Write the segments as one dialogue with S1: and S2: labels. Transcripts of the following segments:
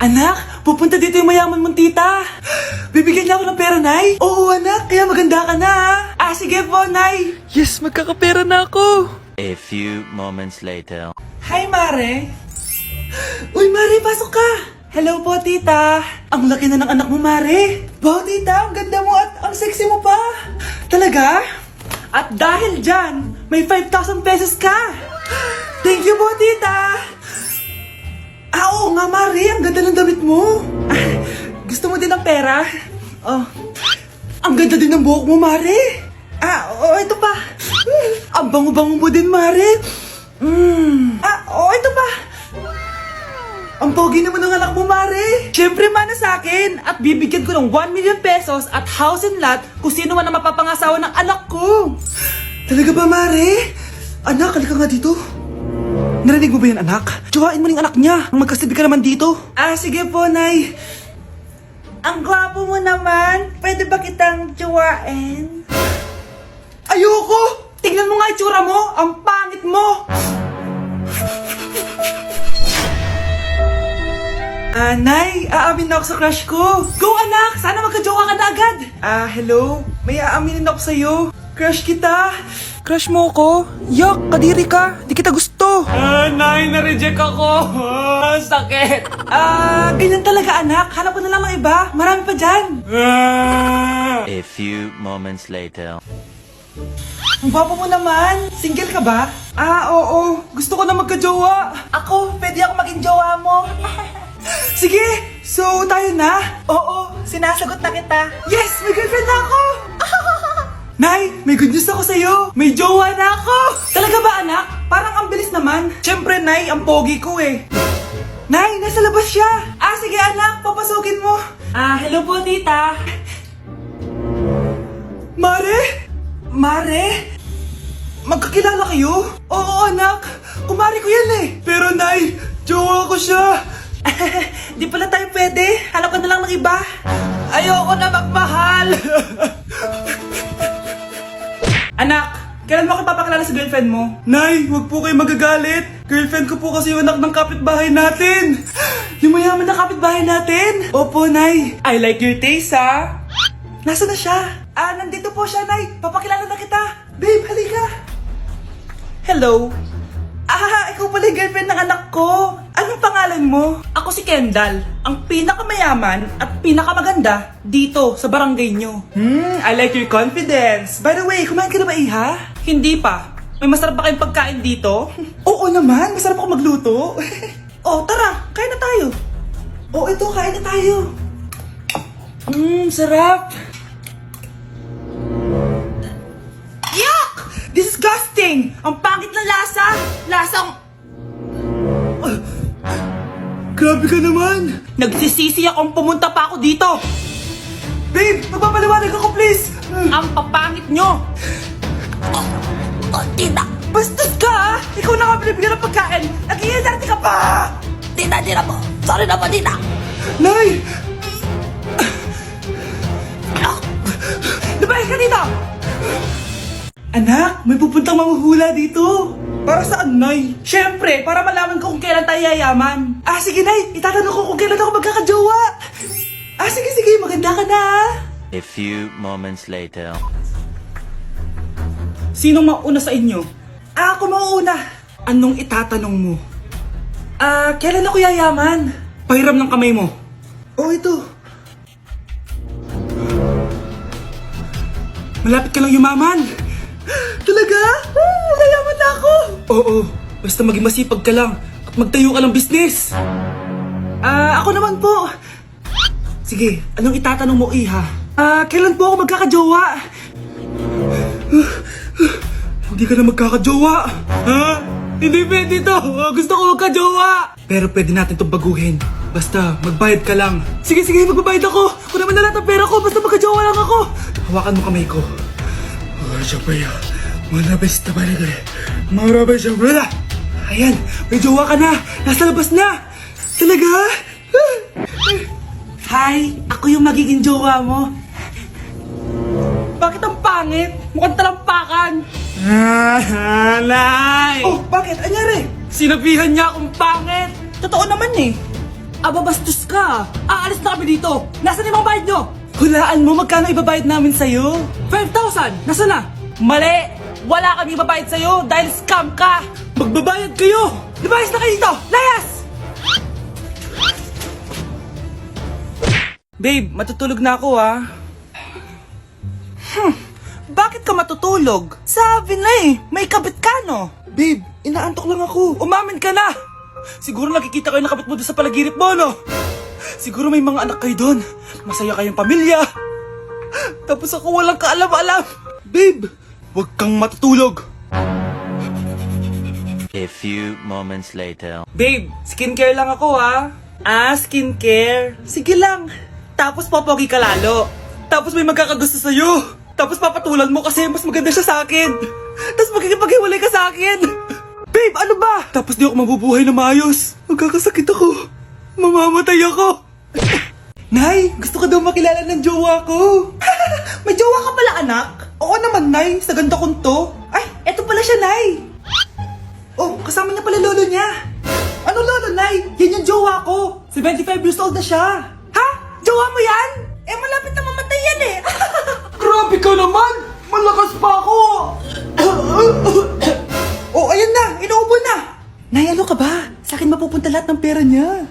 S1: Anak, pupunta dito yung mayaman mong tita. Bibigyan niya ako ng pera, Nay. Oo, anak, kaya maganda ka na. Sige po, Nay. Yes, magkakapera na ako.
S2: A few moments later.
S1: Hi, Mare. Uy, Mare, pasok ka. Hello po, tita. Ang laki na ng anak mo, Mare. Wow, tita, ang ganda mo at ang sexy mo pa. Talaga? At dahil dyan, may 5,000 pesos ka. Thank you po, tita. Oo nga, Mare, ang ganda ng damit mo. Gusto mo din ng pera? Oh, ang ganda din ng buhok mo, Mare. Oo, ito pa. Ang bango-bango mo din, Mare. Ito pa. Ang pogi naman ng anak mo, Mare. Siyempre, mana sa akin. At bibigyan ko ng 1 million pesos at house and lot kung sino man ang mapapangasawa ng anak ko. Talaga ba, Mare? Anak, halika nga dito. Narinig mo ba yan, anak? Tsuhain mo ning anak niya. Ang magkasibi ka naman dito. Sige po, Nay. Ang gwapo mo naman. Pwede ba kitang tsuhain? Ayoko! Tingnan mo nga itsura mo. Ang pangit mo. Nay, aamin na ako sa crush ko. Go, anak! Sana magka-jowa ka na agad. Hello? May aaminin ako sa'yo. Crush kita. Crush mo ko? Yak, kadiri ka. Di kita gusto. Nay, na-reject ako. Sakit. Ganyan talaga, anak. Hanap ko na lang ng iba. Marami pa dyan.
S2: A few moments later.
S1: Ang gwapo mo naman. Single ka ba? Oo. Gusto ko na magka-jowa. Ako, pwede ako maging jowa mo. Sige, so tayo na? Oo, sinasagot na kita. Yes, may girlfriend na ako! Nay, may good news ako sa'yo. May jowa na ako! Talaga ba, anak? Parang ang bilis naman. Siyempre, Nay, ang pogi ko eh. Nay, nasa labas siya. Sige anak, papasukin mo. Hello po, tita. Mare? Mare? Magkakilala kayo? Oo, anak. Kumari ko yan eh. Pero, Nay, jowa ko siya. Di pala tayo pwede. Hanap ka na lang ng iba. Ayoko na magmahal. Anak, kailan mo ako papakilala sa girlfriend mo? Nay, wag po kayo magagalit. Girlfriend ko po kasi yung anak ng kapitbahay natin. Yung mayaman na kapitbahay natin. Opo, Nay. I like your taste, ha? Nasaan na siya? Nandito po siya, Nay. Papakilala na kita. Babe, halika. Hello. Ikaw pala yung girlfriend ng anak ko. Anong pangalan mo? Ako si Kendall, ang pinakamayaman at pinakamaganda dito sa barangay nyo. I like your confidence. By the way, kumain ka na ba, Iha? Hindi pa. May masarap ba kayong pagkain dito? Oo naman, masarap ako magluto. Tara, kain na tayo. Ito, kain na tayo. Sarap. Yuck! Disgusting! Ang pangit na lasa! Lasang... Grabe ka naman! Nagsisisi akong pumunta pa ako dito! Babe! Magpapaliwanag ako, please! Ang papangit nyo! Tita! Bastos ka, ha? Ikaw na nga binibigyan ng pagkain! Nag-iinarte ka pa! Tita po! Sorry na po, tita! Nay! Lumayas ka dito! Anak, may pupuntang manghuhula dito. Para saan, Nay? Siyempre, para malaman ko kung kailan tayo yayaman. Sige, Nay. Itatanong ko kung kailan ako magkakajowa. Sige. Maganda ka na,
S2: A few moments later.
S1: Sinong mauna sa inyo? Ako mauuna. Anong itatanong mo? Kailan ako yayaman? Pahiram ng kamay mo. Ito. Malapit ka lang yumaman. Talaga? Yayaman na ako. Oo, basta maging masipag ka lang at magtayo ka ng business. Ako naman po. Sige, anong itatanong mo, Iha? Kailan po ako magkakajowa? Hindi ka na magkakajowa. Hindi pwede to. Gusto ko magkajowa. Pero pwede natin itong baguhin. Basta, magbayad ka lang. Sige, magbabayad ako. Kung naman na lahat ang pera ko, basta magkajowa lang ako. Hawakan mo kamay ko. Ayan, may jowa ka na. Nasa labas na. Talaga? Hi, ako yung magiging jowa mo. Bakit ang pangit? Mukhang talampakan. Nay! Bakit? Anyari? Sinabihan niya akong pangit. Totoo naman eh. Aba, bastos ka! Aalis na kami dito! Nasaan yung mga bayad nyo? Hulaan mo, magkano ibabayad namin sa'yo? 5,000! Nasaan na? Mali! Wala kami ibabayad sa'yo dahil scam ka! Magbabayad kayo! Lumayas na kayo dito! Layas! Babe, matutulog na ako Bakit ka matutulog? Sabi na may kabit ka no? Babe, inaantok lang ako. Umamin ka na! Siguro nakikita ko yung nakabit mo doon sa palagirit mo, no? Siguro may mga anak kayo doon. Masaya kayong pamilya. Tapos ako walang kaalam-alam. Babe, huwag kang matutulog.
S2: A few moments later.
S1: Babe, skincare lang ako skincare. Sige lang. Tapos popogi ka lalo. Tapos may magkakagusto sa'yo. Tapos papatulan mo kasi mas maganda siya sa akin. Tapos magkikipaghiwalay ka sa akin. Babe, ano ba? Tapos di ako mabubuhay na maayos. Magkakasakit ako. Mamamatay ako. Nay, gusto ko daw makilala ng jowa ko. May jowa ka pala, anak? Oo naman, Nay. Sa ganda kong to. Ay, eto pala siya, Nay. Oh, kasama niya pala lolo niya. Ano lolo, Nay? Yan yung jowa ko. 75 years old na siya. Ha? Jowa mo yan? Eh, malapit na mamatay yan Grabe ka naman! Malakas pa ako! Oh, ayan na! Inuubo na! Nay, ano ka ba? Sa akin mapupunta lahat ng pera niya.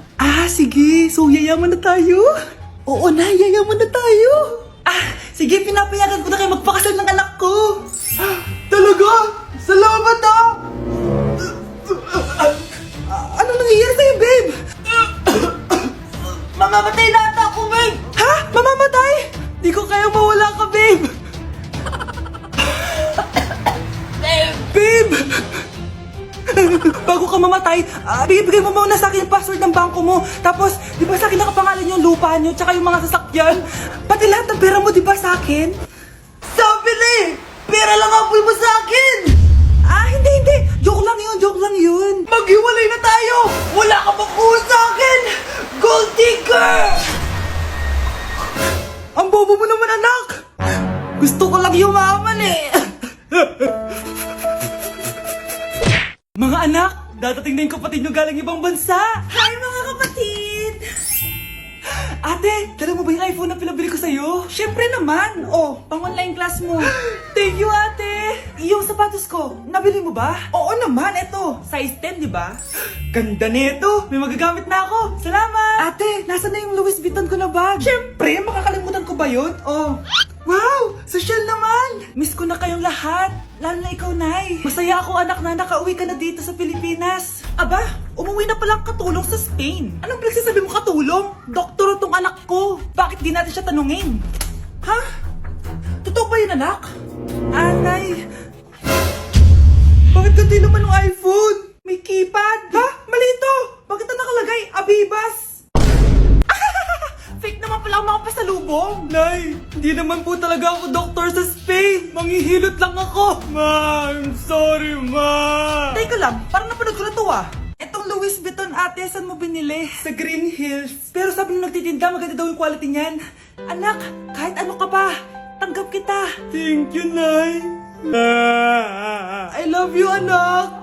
S1: Sige. So, yayaman na tayo? Oo, Nay. Yayaman na tayo. Sige. Pinapayagan ko na kayo magpakasal ng anak ko. Talaga? Salamat, Ano nangyayari sa'yo, babe? Mamamatay na ata ako, babe! Ha? Mamamatay? Di ko kaya mawala ka, babe! Babe! Bago ka mamatay, bigay mo muna sa akin yung password ng bangko mo. Tapos, di ba sa akin nakapangalan yung lupa nyo, tsaka yung mga sasakyan? Pati lahat ng pera mo, di ba sa akin? Sabi na pera lang ang mo sa akin! Hindi. Joke lang yun. Maghiwalay na tayo! Wala ka makuha sa akin! Gold digger! Ang bobo mo naman, anak! Gusto ko lang yumaman Mga anak, dadating na yung kapatid nyo galing ibang bansa! Hi mga kapatid! Ate, dala mo ba yung iPhone na pinabili ko sa'yo? Siyempre naman! Oh, pang-online class mo. Thank you, ate! Yung sapatos ko, nabili mo ba? Oo naman, eto. Size 10, di ba? Ganda nito! May magagamit na ako! Salamat! Ate, nasa na yung Louis Vuitton ko na bag? Siyempre, makakalimutan ko ba yun? Oh, wow! Social naman! Miss ko na kayong lahat! Lalo na ikaw, Nay. Masaya ako, anak, na nakauwi ka na dito sa Pilipinas. Aba, umuwi na palang katulong sa Spain. Anong pinagsasabi mo katulong? Doktor tong anak ko. Bakit di natin siya tanungin? Ha? Totoo ba yun, anak? Nay. Bakit ganti naman ng iPhone? May keypad. Ha? Mali ito. Bakit na nakalagay? Abibas. Fake naman pala ang mga pasalubong. Nay, hindi naman po talaga ako doktor sa Spain. Manghihilot lang ako. Ma, I'm sorry, ma. Teka lang, parang napanood ko na to Etong Louis Vuitton, ate, saan mo binili? Sa Green Hills. Pero sabi nung nagtitinda, maganda daw yung quality niyan. Anak, kahit ano ka pa, tanggap kita. Thank you, Nay. I love you, anak.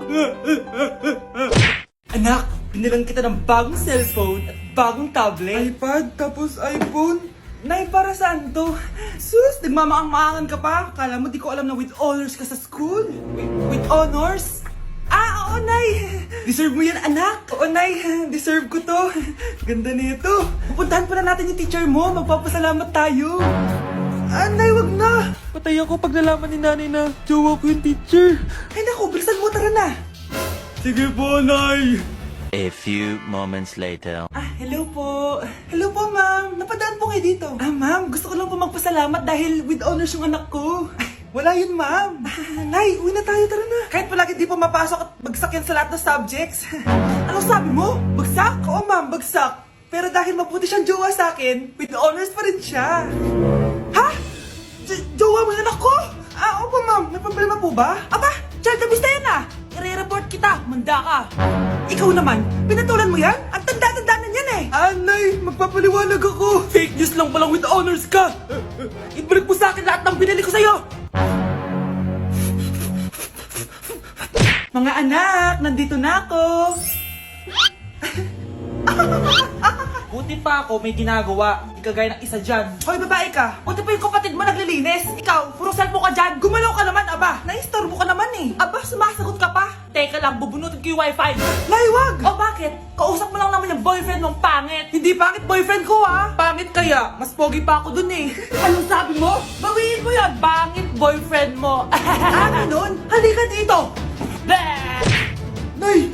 S1: Anak, binilang kita ng bagong cellphone at bagong tablet. iPad, tapos iPhone. Nay, para saan to? Sus, nagmamaang-maangan ka pa? Kala mo di ko alam na with honors ka sa school? With honors? Oo, Nay. Deserve mo yan, anak. Oo, Nay. Deserve ko to. Ganda nito. Pupuntahan pa na natin yung teacher mo. Magpapasalamat tayo. Nay, wag na. Patay ako pag nalaman ni nanay na jowa ko yung teacher. Ay, naku, bilisan mo, tara na. Sige po, Nay.
S2: A few moments later.
S1: Hello po. Hello po, ma'am. Napadaan po kayo dito. Ma'am, gusto ko lang po magpasalamat dahil with honors yung anak ko. Wala yun, ma'am. Nay, uwi na tayo, tara na. Kahit palagi di pa mapasok at bagsak yan sa lahat ng subjects. Anong sabi mo? Bagsak? Oo, ma'am, bagsak. Pero dahil mabuti siyang jowa sa akin, with honors pa rin siya. Ha? Jowa mo yung anak ko? Opo, ma'am. May problema po ba? Aba, child abuse na yan I-report kita, manda ka. Ikaw naman, pinatulan mo yan? Ang tanda-tanda na yan Nay, magpapaliwanag ako. Fake news lang palang with honors ka. Ibalik mo sa akin lahat ng binili ko sa'yo. Mga anak, nandito na ako.
S3: Buti pa ako may ginagawa. Di kagaya ng isa dyan.
S1: Hoy, babae ka. Buti pa yung kapatid mo naglilinis. Ikaw, puro cellphone ka dyan. Gumalaw ka naman, aba. Naistorbo ka naman eh. Aba, sumasagot ka pa.
S3: Teka lang, bubunutin ko yung wifi.
S1: Nay, wag.
S3: O bakit? Kausap mo lang naman yung boyfriend mong pangit.
S1: Hindi pangit boyfriend ko ah.
S3: Pangit kaya? Mas pogi pa ako dun eh.
S1: Anong sabi mo?
S3: Bawiin mo yun. Pangit boyfriend mo.
S1: Ganun? Halika dito.
S3: Bleh!
S1: Nay,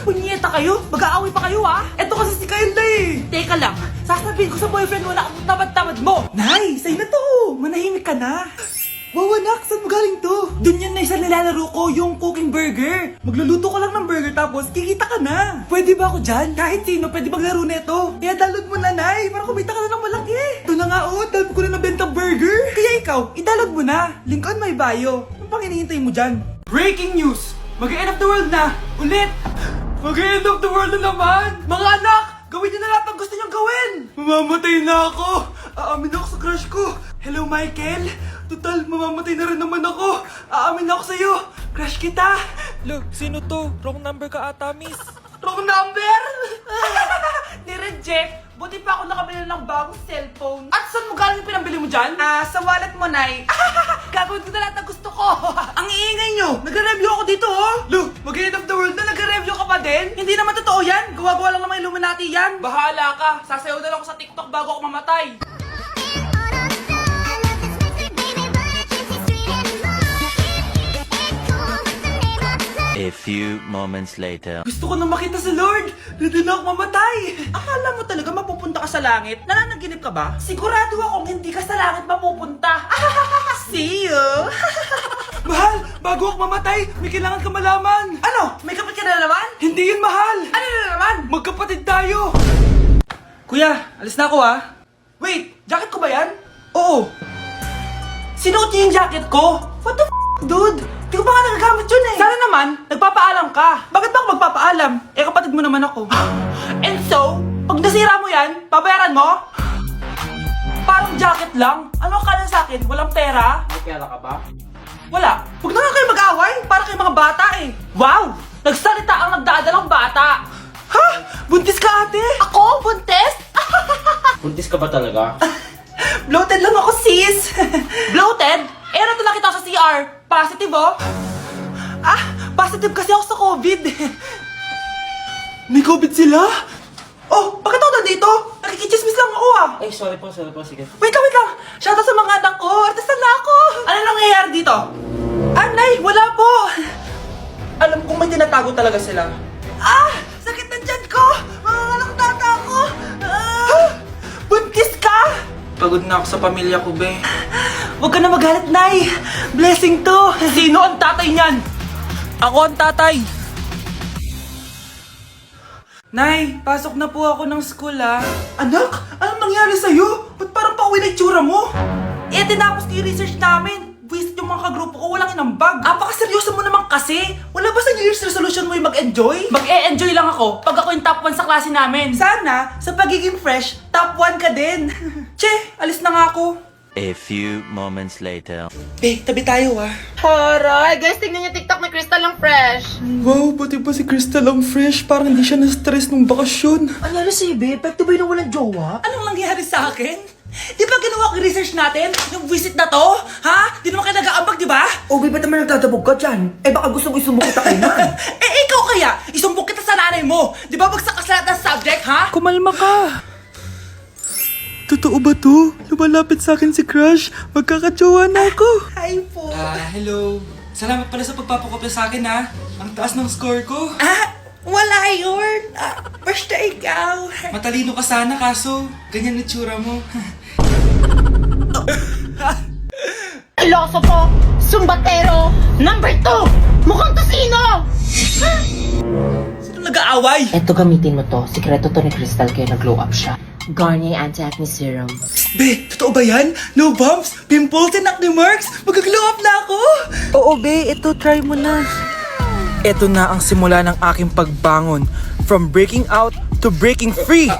S3: Punyeta kayo? Mag-aaway pa kayo ha?
S1: eto kasi si Kyle na eh.
S3: Teka lang, sasabihin ko sa boyfriend mo na ang tamad-tamad mo.
S1: Nay, sa'yo na to. Manahimik ka na. Wow, anak, saan mo galing to?
S3: Dun yun na isa nilalaro ko, yung cooking burger.
S1: Magluluto ka lang ng burger tapos kikita ka na. Pwede ba ako dyan? Kahit sino, pwede maglaro nito. Kaya download mo na, Nay, para kumita ka na ng malaki. Ito na nga, oh, dami ko na nabenta burger. Kaya ikaw, i-download mo na. Link on my bio. Ano pang hinihintay mo dyan? Breaking news! Mag-end of the world na! Ulit! Mag-end of the world na naman! Mga anak! Gawin niyo na lahat ng gusto niyong gawin! Mamamatay na ako! Aamin ako sa crush ko! Hello, Michael! Total, mamamatay na rin naman ako! Aamin ako sa'yo! Crush kita!
S3: Look, sino to? Wrong number ka ata, miss.
S1: Wrong number!
S3: Ni-reject. Buti pa ako nakabili ng bagong cellphone.
S1: At saan mo galing yung pinambili mo dyan? Sa wallet mo, Nay.
S3: Gagawin ko na lahat ng gusto ko.
S1: Ang iingay nyo! Nagre-review ako dito, oh! Lu, mag-end of the world na nagre-review ka pa din? Hindi naman totoo yan! Gawa-gawa lang naman Illuminati yan!
S3: Bahala ka. Sasayaw na lang ako sa TikTok bago ako mamatay.
S2: A few moments later.
S1: Gusto ko na makita si Lord! Ready na ako mamatay! Akala mo talaga mapupunta ka sa langit? Nananaginip ka ba? Sigurado akong hindi ka sa langit mapupunta! See you! Mahal! Bago ako mamatay, may kailangan ka malaman! Ano? May kapit ka na naman? Hindi yun, mahal! Ano na naman? Magkapatid tayo! Kuya, alis na ako ah! Wait! Jacket ko ba yan? Oo! Sinuot niyo yung jacket ko? What the dude? Di ko pa nga nagagamit yun eh! Sana naman, nagpapaalam ka! Bakit ba ako magpapaalam? Eh, kapatid mo naman ako. And so, pag nasira mo yan, babayaran mo? Parang jacket lang? Ano ka na sa akin? Walang pera?
S3: May pera ka ba?
S1: Wala. Huwag na nga kayo mag-away. Para kayo mga bata eh.
S3: Wow! Nagsalita ang nagdadalang bata.
S1: Ha? Buntis ka ate?
S3: Ako? Buntis? Buntis ka ba talaga?
S1: Bloated lang ako sis.
S3: Bloated? Eh, ano nakita ko sa CR? Positive oh?
S1: Positive kasi ako sa COVID. May COVID sila? Oh, bakit ako nandito? Nakikichismis lang ako ah.
S3: Ay, sorry po, sige.
S1: Wait lang. Shoutout sa mga anak ko. Artista na ako. Ano nangyayari dito? Nay, wala po. Alam kong may tinatago talaga sila. Sakit na tiyan ko. Manganganak tata ako. Buntis ka? Pagod na ako sa pamilya ko, be. Huwag ka na magalit, Nay. Blessing to.
S3: Sino ang tatay niyan? Ako ang tatay.
S1: Nay, pasok na po ako ng school, ah. Anak, anong nangyari sa'yo? Ba't parang pauwi na itsura mo? Eh, tinapos ko yung research namin. Visit yung mga kagrupo ko, walang inambag. Apakaseryoso mo naman kasi. Wala ba sa New Year's resolution mo yung mag-enjoy?
S3: Mag-e-enjoy lang ako pag ako yung top 1 sa klase namin.
S1: Sana, sa pagiging fresh, top 1 ka din. Che, alis na nga ako.
S2: A few moments later.
S1: Be, tabi tayo, ah.
S4: Horay! Guys, tignan niyo TikTok ni Crystal ang fresh.
S1: Wow, pati ba si Crystal ang fresh? Parang hindi siya na-stress nung bakasyon.
S4: Ano si Ibe? Epekto ba yung walang jowa?
S1: Anong nangyari sa akin? Di ba ginawa ko yung research natin? Yung visit na to? Ha? Di naman kayo nag-aambag, di ba?
S4: Okay, ba't naman nagdadabog ka dyan? Eh baka gusto mo isumbong kita kay man.
S1: Ikaw kaya? Isumbong kita sa nanay mo. Di ba bagsak ka sa lahat ng subject, ha?
S3: Kumalma ka.
S1: Totoo ba to? Lumalapit sa akin si Crush. Magkakajowa na ako. Hi po. Hello. Salamat pala sa pagpapakopya sa akin, ha? Ang taas ng score ko. Wala yun. Basta ikaw. Matalino ka sana, kaso ganyan na tsura mo.
S5: Pilosopo, sumbatero, number 2, mukhang tosino!
S1: Sino nag-aaway?
S5: Eto gamitin mo to, sikreto to ni Crystal kaya nag-glow up siya. Garnier Anti-Acne Serum.
S1: Be, totoo ba yan? No bumps, pimples, and acne marks? Mag-glow up na ako! Oo, be. Ito, try mo na. Ito na ang simula ng aking pagbangon. From breaking out to breaking free.